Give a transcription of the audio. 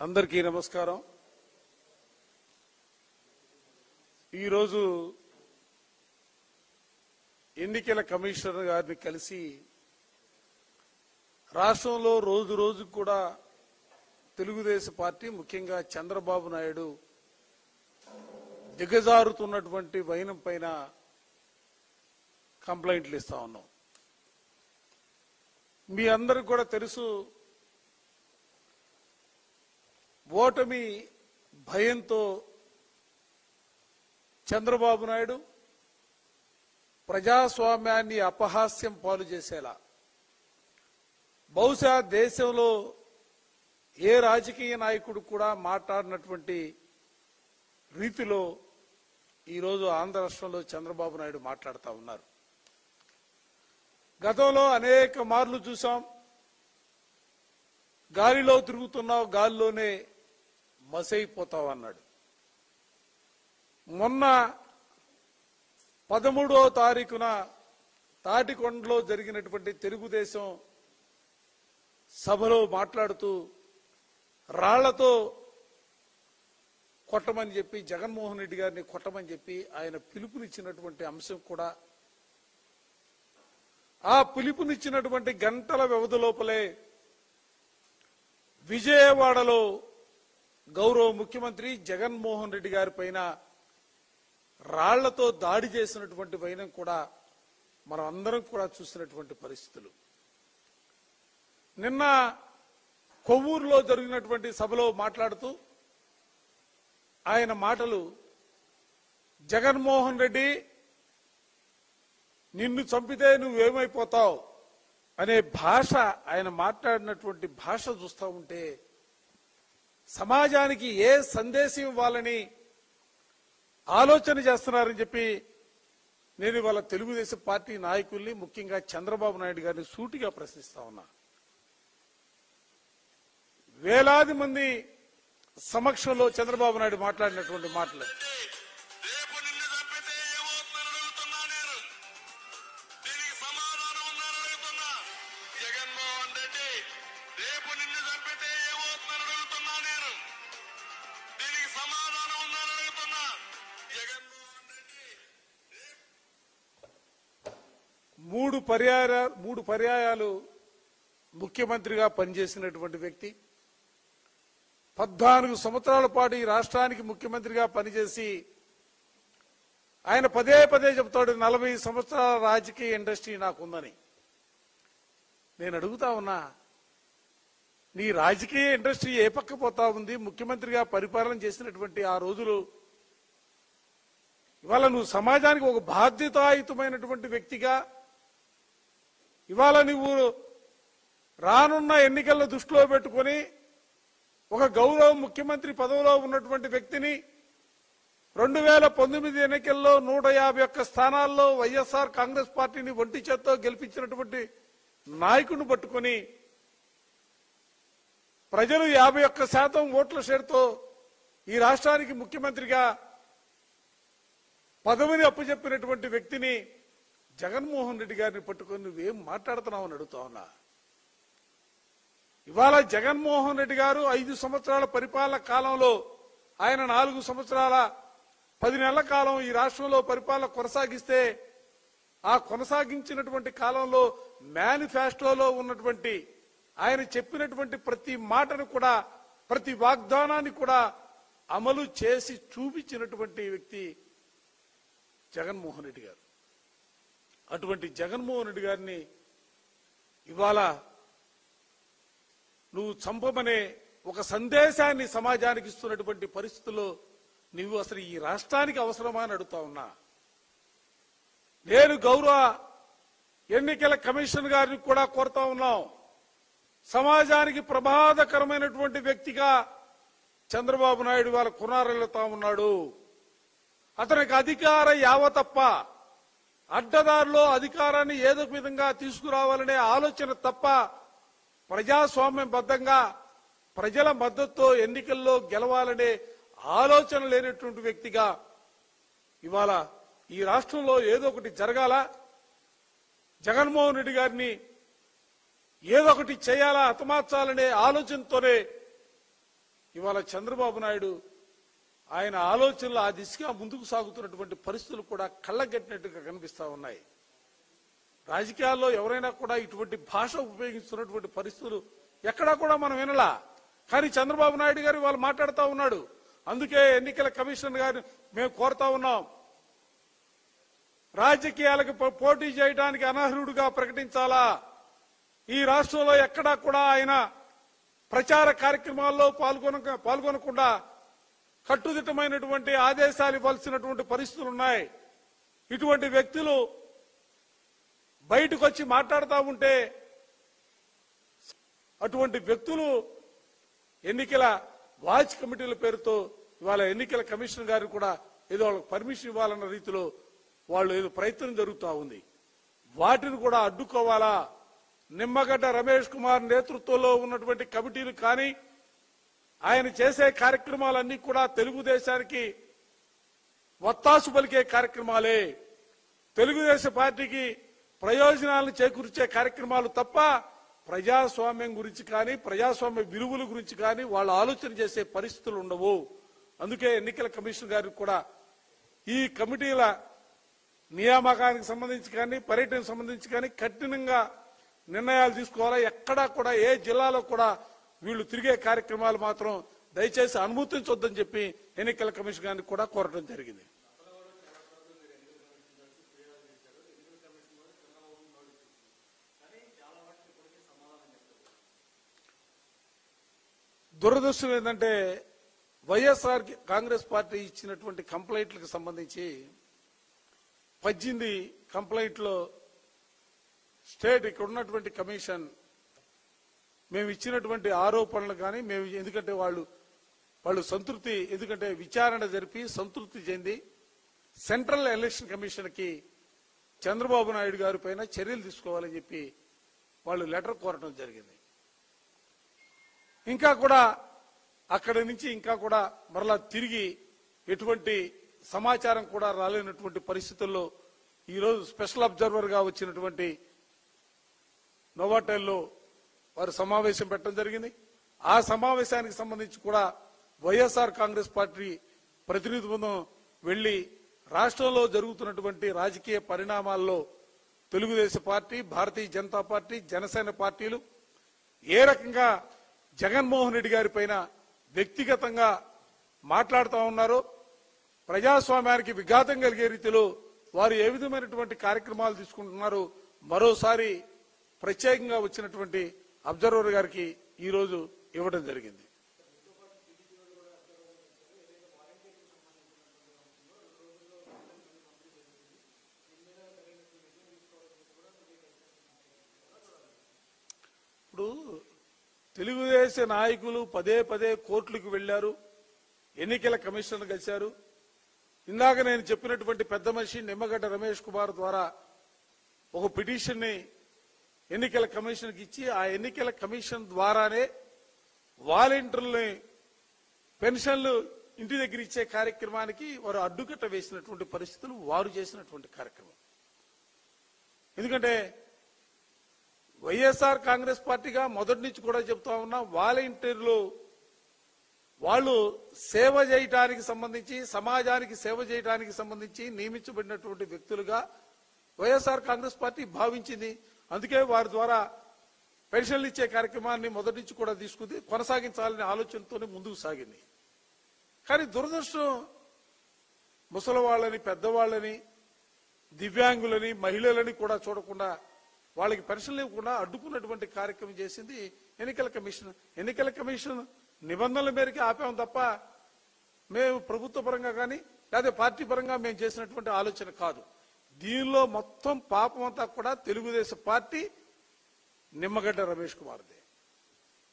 అందరికీ నమస్కారం. ఈరోజు ఎన్నికల కమిషనర్ గారిని కలిసి రాష్ట్రంలో రోజు రోజుకు కూడా తెలుగుదేశం పార్టీ ముఖ్యంగా చంద్రబాబు నాయుడు దిగజారుతున్నటువంటి వైనం పైన కంప్లైంట్లు ఇస్తా ఉన్నాం. మీ అందరికి కూడా తెలుసు, ఓటమి భయంతో చంద్రబాబు నాయుడు ప్రజాస్వామ్యాన్ని అపహాస్యం పాలు చేసేలా, బహుశా దేశంలో ఏ రాజకీయ నాయకుడు కూడా మాట్లాడినటువంటి రీతిలో ఈరోజు ఆంధ్ర రాష్ట్రంలో చంద్రబాబు నాయుడు మాట్లాడుతూ ఉన్నారు. గతంలో అనేక మార్లు చూసాం, గాలిలో తిరుగుతున్నావు, గాలిలోనే మసైపోతావు అన్నాడు. మొన్న 13వ తారీఖున తాటికొండలో జరిగినటువంటి తెలుగుదేశం సభలో మాట్లాడుతూ రాళ్లతో కొట్టమని చెప్పి, జగన్మోహన్ రెడ్డి గారిని కొట్టమని చెప్పి ఆయన పిలుపునిచ్చినటువంటి అంశం కూడా, ఆ పిలుపునిచ్చినటువంటి గంటల వ్యవధి లోపలే విజయవాడలో గౌరవ ముఖ్యమంత్రి జగన్మోహన్ రెడ్డి గారి పైన రాళ్లతో దాడి చేసినటువంటి వైనం కూడా మనం అందరం కూడా చూసినటువంటి పరిస్థితులు. నిన్న కొవ్వూరులో జరిగినటువంటి సభలో మాట్లాడుతూ ఆయన మాటలు, జగన్మోహన్ రెడ్డి నిన్ను చంపితే నువ్వేమైపోతావు అనే భాష, ఆయన మాట్లాడినటువంటి భాష చూస్తూ ఉంటే సమాజానికి ఏ సందేశం ఇవ్వాలని ఆలోచన చేస్తున్నారని చెప్పి నేను ఇవాళ తెలుగుదేశం పార్టీ నాయకుల్ని, ముఖ్యంగా చంద్రబాబు నాయుడు గారిని సూటిగా ప్రశ్నిస్తా ఉన్నా. వేలాది మంది సమక్షంలో చంద్రబాబు నాయుడు మాట్లాడినటువంటి మాటలు, మూడు పర్యాయాలు ముఖ్యమంత్రిగా పనిచేసినటువంటి వ్యక్తి, 14 సంవత్సరాల పాటు ఈ రాష్ట్రానికి ముఖ్యమంత్రిగా పనిచేసి ఆయన పదే పదే చెబుతాడు, 40 సంవత్సరాల రాజకీయ ఇండస్ట్రీ నాకుందని. నేను అడుగుతా ఉన్నా, నీ రాజకీయ ఇండస్ట్రీ ఏ పక్క పోతా ఉంది? ముఖ్యమంత్రిగా పరిపాలన చేసినటువంటి ఆ రోజులు, ఇవాళ నువ్వు సమాజానికి ఒక బాధ్యతాయుతమైనటువంటి వ్యక్తిగా, ఇవాళ నువ్వు రానున్న ఎన్నికలను దృష్టిలో పెట్టుకుని ఒక గౌరవ ముఖ్యమంత్రి పదవిలో ఉన్నటువంటి వ్యక్తిని 2019 ఎన్నికల్లో 151 స్థానాల్లో వైఎస్ఆర్ కాంగ్రెస్ పార్టీని ఒంటి చేత్తో గెలిపించినటువంటి నాయకుడిని పట్టుకుని ప్రజలు 51% ఓట్ల షేర్తో ఈ రాష్ట్రానికి ముఖ్యమంత్రిగా పదవిని అప్పచెప్పినటువంటి వ్యక్తిని, జగన్మోహన్ రెడ్డి గారిని పట్టుకొని నువ్వేం మాట్లాడుతున్నావు అని అడుగుతా ఉన్నా. ఇవాళ జగన్మోహన్ రెడ్డి గారు 5 సంవత్సరాల పరిపాలన కాలంలో, ఆయన 4 సంవత్సరాల 10 నెలల కాలం ఈ రాష్ట్రంలో పరిపాలన కొనసాగిస్తే, ఆ కొనసాగించినటువంటి కాలంలో మేనిఫెస్టోలో ఉన్నటువంటి ఆయన చెప్పినటువంటి ప్రతి మాటను కూడా, ప్రతి వాగ్దానాన్ని కూడా అమలు చేసి చూపించినటువంటి వ్యక్తి జగన్మోహన్ రెడ్డి గారు. అటువంటి జగన్మోహన్ రెడ్డి గారిని ఇవాళ నువ్వు చంపమనే ఒక సందేశాన్ని సమాజానికి ఇస్తున్నటువంటి పరిస్థితుల్లో నువ్వు అసలు ఈ రాష్ట్రానికి అవసరమా అని అడుగుతా ఉన్నా. నేను గౌరవ ఎన్నికల కమిషన్ గారిని కూడా కోరుతా ఉన్నాం, సమాజానికి ప్రమాదకరమైనటువంటి వ్యక్తిగా చంద్రబాబు నాయుడు వాళ్ళ కునారెళ్తా ఉన్నాడు. అతనికి అధికార యావతప్ప, అడ్డదారిలో అధికారాన్ని ఏదో విధంగా తీసుకురావాలనే ఆలోచన తప్ప, ప్రజాస్వామ్యబద్ధంగా ప్రజల మద్దతుతో ఎన్నికల్లో గెలవాలనే ఆలోచన లేనటువంటి వ్యక్తిగా ఇవాళ ఈ రాష్ట్రంలో ఏదో ఒకటి జరగాల, జగన్మోహన్ రెడ్డి గారిని ఏదో ఒకటి చేయాలా, హతమార్చాలనే ఆలోచనతోనే ఇవాళ చంద్రబాబు నాయుడు ఆయన ఆలోచనలు ఆ దిశగా ముందుకు సాగుతున్నటువంటి పరిస్థితులు కూడా కళ్ళగట్టినట్టుగా కనిపిస్తా ఉన్నాయి. రాజకీయాల్లో ఎవరైనా కూడా ఇటువంటి భాష ఉపయోగిస్తున్నటువంటి పరిస్థితులు ఎక్కడా కూడా మనం వినలా. కానీ చంద్రబాబు నాయుడు గారు వాళ్ళు మాట్లాడుతూ ఉన్నాడు. అందుకే ఎన్నికల కమిషన్ గారిని మేము కోరుతా ఉన్నాం, రాజకీయాలకు పోటీ చేయడానికి అనర్హుడుగా ప్రకటించాలా. ఈ రాష్ట్రంలో ఎక్కడా కూడా ఆయన ప్రచార కార్యక్రమాల్లో పాల్గొనకుండా కట్టుదిట్టమైనటువంటి ఆదేశాలు ఇవ్వాల్సినటువంటి పరిస్థితులు ఉన్నాయి. ఇటువంటి వ్యక్తులు బయటకు వచ్చి మాట్లాడుతూ ఉంటే అటువంటి వ్యక్తులు ఎన్నికల వాచ్ కమిటీల పేరుతో ఇవాళ ఎన్నికల కమిషన్ గారు కూడా ఏదో వాళ్ళకి పర్మిషన్ ఇవ్వాలన్న రీతిలో వాళ్ళు ఏదో ప్రయత్నం జరుగుతూ ఉంది. వాటిని కూడా అడ్డుకోవాలా. నిమ్మగడ్డ రమేష్ కుమార్ నేతృత్వంలో ఉన్నటువంటి కమిటీలు కానీ ఆయన చేసే కార్యక్రమాలన్నీ కూడా తెలుగుదేశానికి వత్తాసు పలికే కార్యక్రమాలే, తెలుగుదేశం పార్టీకి ప్రయోజనాలను చేకూర్చే కార్యక్రమాలు తప్ప ప్రజాస్వామ్యం గురించి కానీ ప్రజాస్వామ్య విలువల గురించి కానీ వాళ్ళు ఆలోచన చేసే పరిస్థితులు ఉండవు. అందుకే ఎన్నికల కమిషన్ గారికి కూడా ఈ కమిటీల నియామకానికి సంబంధించి కానీ పర్యటనకు సంబంధించి కానీ కఠినంగా నిర్ణయాలు తీసుకోవాలా. ఎక్కడా కూడా ఏ జిల్లాలో కూడా వీళ్ళు తిరిగే కార్యక్రమాలు మాత్రం దయచేసి అనుమతించొద్దని చెప్పి ఎన్నికల కమిషన్ గారిని కూడా కోరడం జరిగింది. దురదృష్టం ఏంటంటే వైఎస్ఆర్ కాంగ్రెస్ పార్టీ ఇచ్చినటువంటి కంప్లైంట్లకు సంబంధించి 18 కంప్లైంట్లో స్టేట్ ఇక్కడ ఉన్నటువంటి కమిషన్ మేము ఇచ్చినటువంటి ఆరోపణలు కానీ మేము ఎందుకంటే వాళ్ళు సంతృప్తి ఎందుకంటే విచారణ జరిపి సంతృప్తి చెంది సెంట్రల్ ఎలక్షన్ కమిషన్ కి చంద్రబాబు నాయుడు గారి పైన చర్యలు తీసుకోవాలని చెప్పి వాళ్ళు లెటర్ కోరడం జరిగింది. ఇంకా కూడా అక్కడి నుంచి ఇంకా కూడా మరలా తిరిగి ఎటువంటి సమాచారం కూడా రాలేనటువంటి పరిస్థితుల్లో ఈరోజు స్పెషల్ అబ్జర్వర్ గా వచ్చినటువంటి నోవాటెల్లో వారు సమావేశం పెట్టడం జరిగింది. ఆ సమావేశానికి సంబంధించి కూడా వైఎస్ఆర్ కాంగ్రెస్ పార్టీ ప్రతినిధి బృందం వెళ్లి రాష్ట్రంలో జరుగుతున్నటువంటి రాజకీయ పరిణామాల్లో తెలుగుదేశం పార్టీ, భారతీయ జనతా పార్టీ, జనసేన పార్టీలు ఏ రకంగా జగన్మోహన్ రెడ్డి గారి పైన వ్యక్తిగతంగా మాట్లాడుతూ ఉన్నారో, ప్రజాస్వామ్యానికి విఘాతం కలిగే రీతిలో వారు ఏ విధమైనటువంటి కార్యక్రమాలు తీసుకుంటున్నారు మరోసారి ప్రత్యేకంగా వచ్చినటువంటి అబ్జర్వర్ గారికి ఈ రోజు ఇవ్వడం జరిగింది. ఇప్పుడు తెలుగుదేశం నాయకులు పదే పదే కోర్టులకు వెళ్లారు, ఎన్నికల కమిషన్ కలిశారు. ఇందాక నేను చెప్పినటువంటి పెద్ద మనిషి నిమ్మగడ్డ రమేష్ కుమార్ ద్వారా ఒక పిటిషన్ ని ఎన్నికల కమిషన్కి ఇచ్చి ఆ ఎన్నికల కమిషన్ ద్వారానే వాలంటీర్లని పెన్షన్లు ఇంటి దగ్గర ఇచ్చే కార్యక్రమానికి వారు అడ్డుకట్ట వేసినటువంటి పరిస్థితులు వారు చేసినటువంటి కార్యక్రమం. ఎందుకంటే వైఎస్ఆర్ కాంగ్రెస్ పార్టీగా మొదటి నుంచి కూడా చెప్తా ఉన్నా, వాలంటీర్లు వాళ్ళు సేవ చేయడానికి సంబంధించి సమాజానికి సేవ చేయడానికి సంబంధించి నియమించబడినటువంటి వ్యక్తులుగా వైఎస్ఆర్ కాంగ్రెస్ పార్టీ భావించింది. అందుకే వారి ద్వారా పెన్షన్లు ఇచ్చే కార్యక్రమాన్ని మొదటి నుంచి కూడా తీసుకుని కొనసాగించాలనే ఆలోచనతోనే ముందుకు సాగింది. కానీ దురదృష్టం ముసలి వాళ్ళని, పెద్దవాళ్ళని, దివ్యాంగులని, మహిళలని కూడా చూడకుండా వాళ్ళకి పెన్షన్లు ఇవ్వకుండా అడ్డుకున్నటువంటి కార్యక్రమం చేసింది ఎన్నికల కమిషన్. ఎన్నికల కమిషన్ నిబంధనల మేరకు ఆపాం తప్ప మేము ప్రభుత్వ పరంగా కానీ లేదా పార్టీ పరంగా మేము చేసినటువంటి ఆలోచన కాదు. దీనిలో మొత్తం పాపం అంతా కూడా తెలుగుదేశం పార్టీ నిమ్మగడ్డ రమేష్ కుమార్దే.